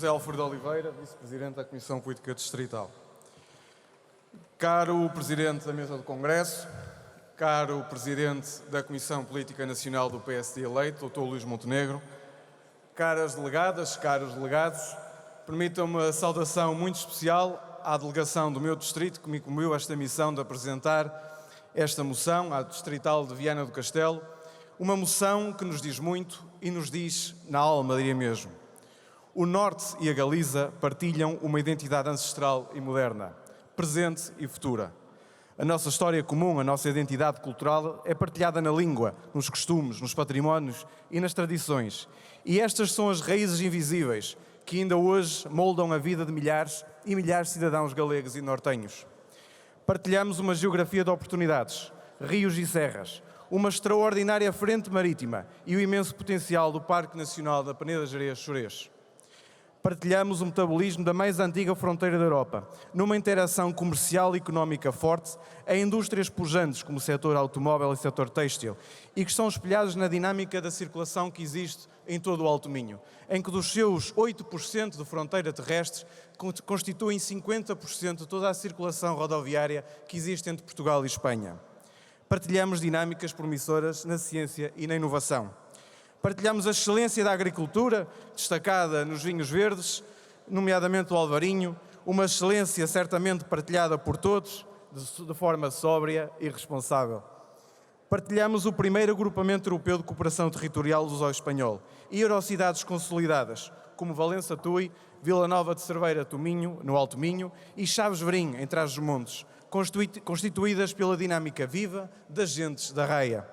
José Alfredo Oliveira, Vice-Presidente da Comissão Política Distrital. Caro Presidente da Mesa do Congresso, caro Presidente da Comissão Política Nacional do PSD eleito, Dr. Luís Montenegro, caras delegadas, caros delegados, permitam-me a saudação muito especial à delegação do meu distrito que me incumbiu esta missão de apresentar esta moção à Distrital de Viana do Castelo, uma moção que nos diz muito e nos diz na alma, diria mesmo. O Norte e a Galiza partilham uma identidade ancestral e moderna, presente e futura. A nossa história comum, a nossa identidade cultural é partilhada na língua, nos costumes, nos patrimónios e nas tradições. E estas são as raízes invisíveis que ainda hoje moldam a vida de milhares e milhares de cidadãos galegos e nortenhos. Partilhamos uma geografia de oportunidades, rios e serras, uma extraordinária frente marítima e o imenso potencial do Parque Nacional da Peneda Gerês-Xurés. Partilhamos o metabolismo da mais antiga fronteira da Europa, numa interação comercial e económica forte, a indústrias pujantes como o setor automóvel e o setor têxtil, e que estão espelhados na dinâmica da circulação que existe em todo o Alto Minho, em que dos seus 8% de fronteira terrestre constituem 50% de toda a circulação rodoviária que existe entre Portugal e Espanha. Partilhamos dinâmicas promissoras na ciência e na inovação. Partilhamos a excelência da agricultura, destacada nos vinhos verdes, nomeadamente o Alvarinho, uma excelência certamente partilhada por todos, de forma sóbria e responsável. Partilhamos o primeiro agrupamento europeu de cooperação territorial luso-espanhol e eurocidades consolidadas, como Valença Tui, Vila Nova de Cerveira Tominho, no Alto Minho, e Chaves Verim, em Trás-os-Montes, constituídas pela dinâmica viva das gentes da raia.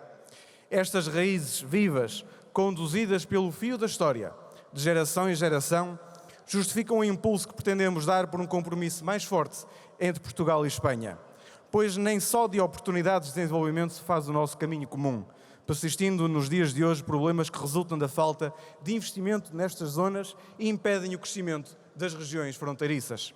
Estas raízes vivas, conduzidas pelo fio da história, de geração em geração, justificam o impulso que pretendemos dar por um compromisso mais forte entre Portugal e Espanha. Pois nem só de oportunidades de desenvolvimento se faz o nosso caminho comum, persistindo nos dias de hoje problemas que resultam da falta de investimento nestas zonas e impedem o crescimento das regiões fronteiriças.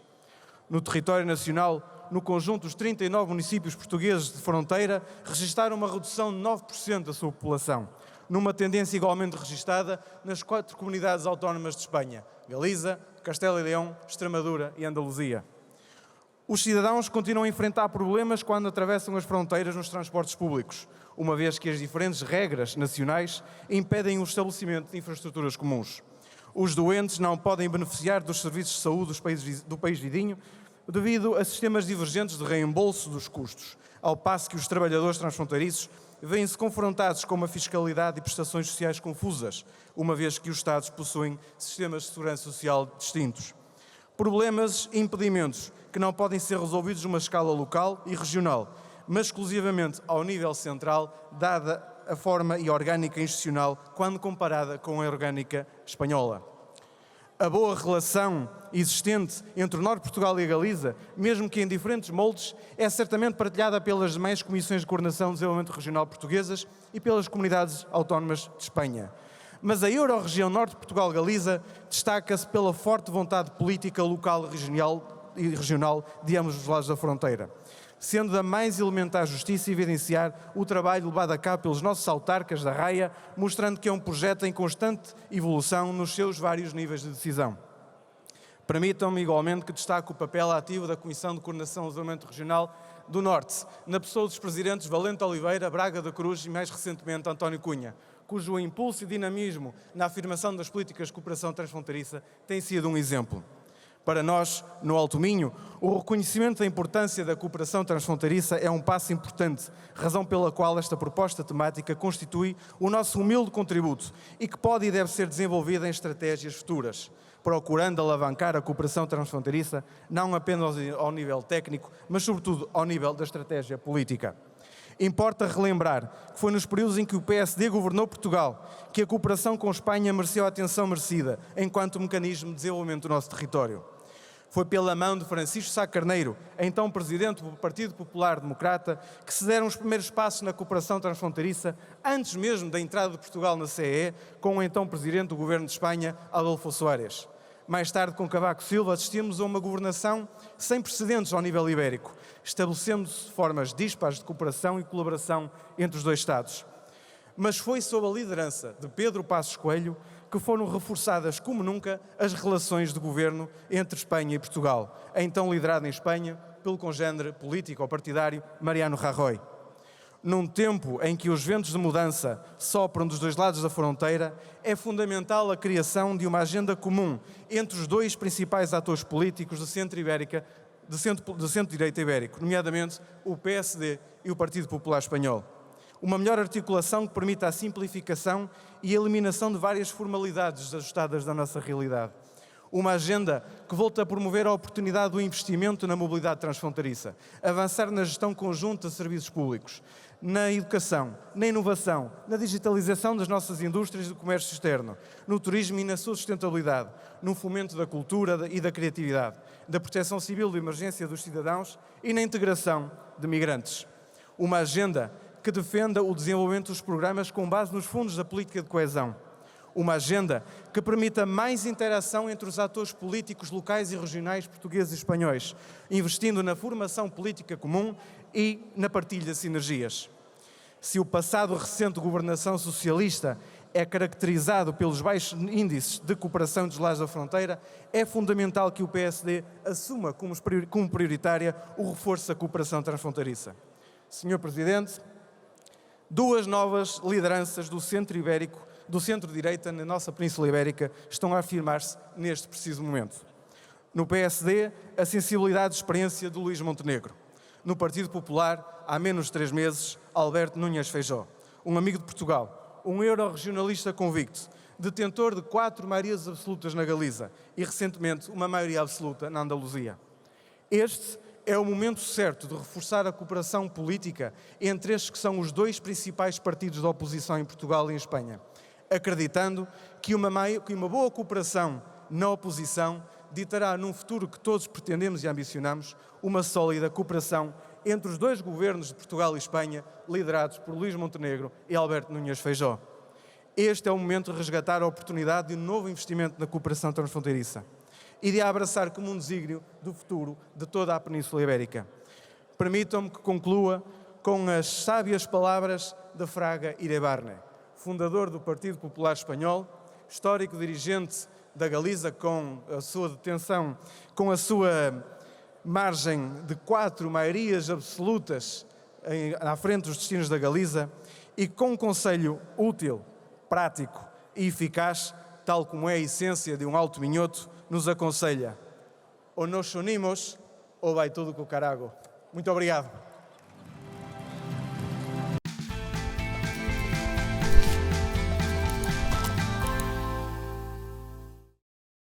No território nacional, no conjunto dos 39 municípios portugueses de fronteira, registaram uma redução de 9% da sua população, numa tendência igualmente registada nas 4 comunidades autónomas de Espanha: Galiza, Castelo e Leão, Extremadura e Andaluzia. Os cidadãos continuam a enfrentar problemas quando atravessam as fronteiras nos transportes públicos, uma vez que as diferentes regras nacionais impedem o estabelecimento de infraestruturas comuns. Os doentes não podem beneficiar dos serviços de saúde do país vizinho devido a sistemas divergentes de reembolso dos custos, ao passo que os trabalhadores transfronteiriços vêm-se confrontados com uma fiscalidade e prestações sociais confusas, uma vez que os Estados possuem sistemas de segurança social distintos. Problemas e impedimentos que não podem ser resolvidos numa escala local e regional, mas exclusivamente ao nível central, dada a forma e orgânica institucional quando comparada com a orgânica espanhola. A boa relação existente entre o Norte de Portugal e a Galiza, mesmo que em diferentes moldes, é certamente partilhada pelas demais Comissões de Coordenação do Desenvolvimento Regional portuguesas e pelas comunidades autónomas de Espanha. Mas a Euro-região Norte de Portugal-Galiza destaca-se pela forte vontade política local e regional de ambos os lados da fronteira, sendo da mais elementar justiça evidenciar o trabalho levado a cabo pelos nossos autarcas da raia, mostrando que é um projeto em constante evolução nos seus vários níveis de decisão. Permitam-me igualmente que destaque o papel ativo da Comissão de Coordenação do Desenvolvimento Regional do Norte, na pessoa dos presidentes Valente Oliveira, Braga da Cruz e, mais recentemente, António Cunha, cujo impulso e dinamismo na afirmação das políticas de cooperação transfronteiriça tem sido um exemplo. Para nós, no Alto Minho, o reconhecimento da importância da cooperação transfronteiriça é um passo importante, razão pela qual esta proposta temática constitui o nosso humilde contributo e que pode e deve ser desenvolvida em estratégias futuras, procurando alavancar a cooperação transfronteiriça não apenas ao nível técnico, mas sobretudo ao nível da estratégia política. Importa relembrar que foi nos períodos em que o PSD governou Portugal que a cooperação com Espanha mereceu a atenção merecida enquanto mecanismo de desenvolvimento do nosso território. Foi pela mão de Francisco Sá Carneiro, então Presidente do Partido Popular Democrata, que se deram os primeiros passos na cooperação transfronteiriça, antes mesmo da entrada de Portugal na CEE, com o então Presidente do Governo de Espanha, Adolfo Soares. Mais tarde, com Cavaco Silva, assistimos a uma governação sem precedentes ao nível ibérico, estabelecendo-se formas dispares de cooperação e colaboração entre os dois Estados. Mas foi sob a liderança de Pedro Passos Coelho que foram reforçadas como nunca as relações de governo entre Espanha e Portugal, então liderada em Espanha pelo congénere político ou partidário Mariano Rajoy. Num tempo em que os ventos de mudança sopram dos dois lados da fronteira, é fundamental a criação de uma agenda comum entre os dois principais atores políticos do centro-direita ibérico, nomeadamente o PSD e o Partido Popular Espanhol. Uma melhor articulação que permita a simplificação e a eliminação de várias formalidades desajustadas da nossa realidade. Uma agenda que volta a promover a oportunidade do investimento na mobilidade transfronteiriça, avançar na gestão conjunta de serviços públicos, na educação, na inovação, na digitalização das nossas indústrias e do comércio externo, no turismo e na sua sustentabilidade, no fomento da cultura e da criatividade, da proteção civil de emergência dos cidadãos e na integração de migrantes. Uma agenda que defenda o desenvolvimento dos programas com base nos fundos da política de coesão. Uma agenda que permita mais interação entre os atores políticos locais e regionais portugueses e espanhóis, investindo na formação política comum e na partilha de sinergias. Se o passado recente de governação socialista é caracterizado pelos baixos índices de cooperação dos lados da fronteira, é fundamental que o PSD assuma como prioritária o reforço da cooperação transfronteiriça. Senhor Presidente, duas novas lideranças do centro ibérico, do centro-direita na nossa Península Ibérica estão a afirmar-se neste preciso momento. No PSD, a sensibilidade e experiência de Luís Montenegro. No Partido Popular, há menos de 3 meses, Alberto Núñez Feijóo, um amigo de Portugal, um euro-regionalista convicto, detentor de 4 maiorias absolutas na Galiza e, recentemente, uma maioria absoluta na Andaluzia. Este é o momento certo de reforçar a cooperação política entre estes que são os dois principais partidos da oposição em Portugal e em Espanha, acreditando que uma boa cooperação na oposição ditará num futuro que todos pretendemos e ambicionamos uma sólida cooperação entre os dois governos de Portugal e Espanha, liderados por Luís Montenegro e Alberto Núñez Feijóo. Este é o momento de resgatar a oportunidade de um novo investimento na cooperação transfronteiriça e de a abraçar como um desígnio do futuro de toda a Península Ibérica. Permitam-me que conclua com as sábias palavras de Fraga Iribarne, fundador do Partido Popular Espanhol, histórico dirigente da Galiza, com a sua detenção, com a sua margem de 4 maiorias absolutas à frente dos destinos da Galiza e com um conselho útil, prático e eficaz, tal como é a essência de um alto minhoto, nos aconselha: ou nos unimos ou vai tudo com o carago. Muito obrigado.